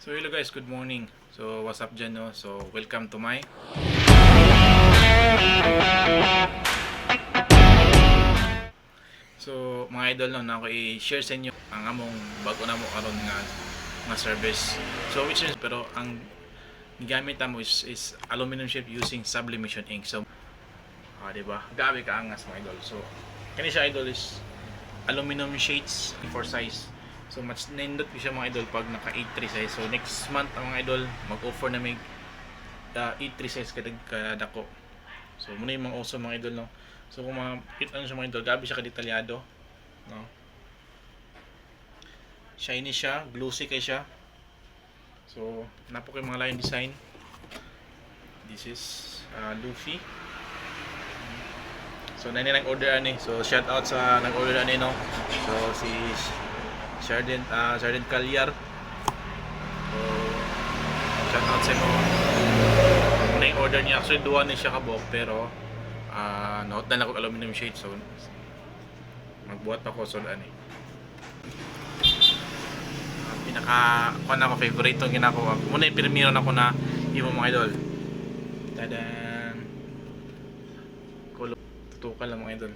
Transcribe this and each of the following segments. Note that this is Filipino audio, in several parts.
So hello guys, good morning. So what's up dyan, no? So welcome to my So mga idol, no, na ako i-share sa inyo ang among bago na mo karon nga service. So which is pero ang gigamit namo is aluminum sheet using sublimation ink. So di ba? Gabi ka angas mga idol. So kani siya idol is aluminum sheets for size. So mas nindot ko siya mga idol pag naka 8.3 size. So next month ang mga idol mag-offer na may 8.3 size kada ko. So muna yung mga awesome mga idol, no. So kung makita nyo siya mga idol, gabi siya kadetalyado, no. Shiny siya, glossy kay siya. So napo kay mga line design. This is Luffy. So nani nag-order ani. So shout out sa nag-order ani, no. So si Sergeant Calyar. So shout out sa mo. Muna yung order niya. Actually duwa ni siya kabok pero naot na lang ako aluminum sheet. So magbuhat ako so ani. Pinaka ako favorite ng ginako. Muna yung pirmiro na ko na imo mga idol. Tadan. Tutukal lang mga idol.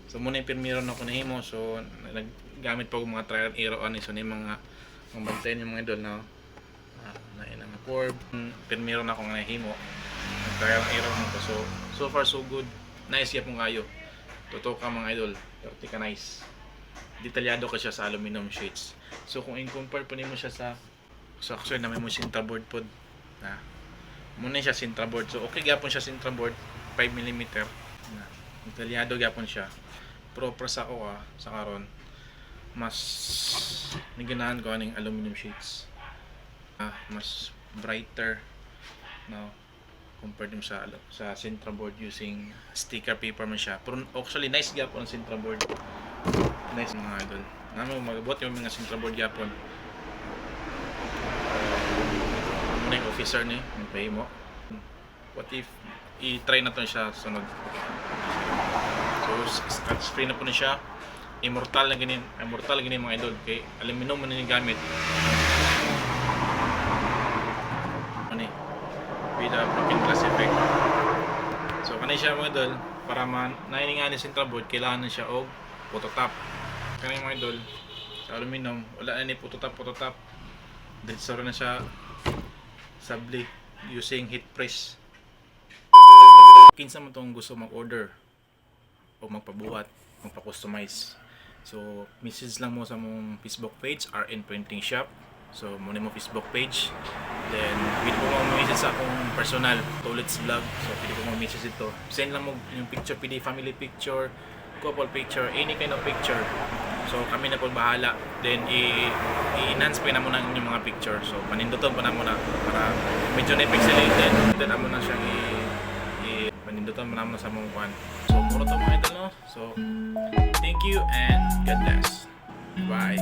So muna yung pirmiro na ko na himo. So naggamit pa ko mga trial and error ani. So na yung mga bantayan yung mga idol na na curve. Pirmiro na ko nga himo. Trial and error mo ko. So far so good. Nice siya pong kayo. Totoo ka mga idol. Dirty ka nice. Detalyado ka siya sa aluminum sheets. So kung in-compare po mo siya sa actually naman mo sintra board po na muna siya sintra board. So okay gyapon siya sintra board 5mm na detalyado gyapon siya. Pero sa ako sa karon mas naganahan ko aning aluminum sheets. Mas brighter no compared dun sa sintra board using sticker paper man siya. Pero actually nice gyapon ang sintra board. Nice mga idol. Namo magabot yung mga sintra board gyapon. Muna yung officer ni pay mo. What if i-try na to siya sunod. So scratch free na po na siya. Immortal gini mga idol kay aluminum man ni gamit. Ani with a broken glass effect. So kanay siya mga idol para naini nga ni sintra board kailangan siya og phototop. Kanay mga idol sa aluminum wala na ni phototop. Diretso na siya subli using heat press. Kinsa man tong gusto mag-order o magpabuhat, magpa-customize. So message lang mo sa mong Facebook page RN Printing Shop. So muna mo Facebook page. Then pwede po mag-message sa akong personal Tolets Vlog. So pwede po mag-message ito. Send lang mo yung picture, pwede family picture, couple picture, any kind of picture. So kami na po bahala. Then i-enhance pa na muna yung mga picture. So paninduton pa na muna para medyo na-pixelated. Then amo na siyang paninduton pa na muna sa mong kwan. So muro to mga idol, no? So thank you and God bless. Bye.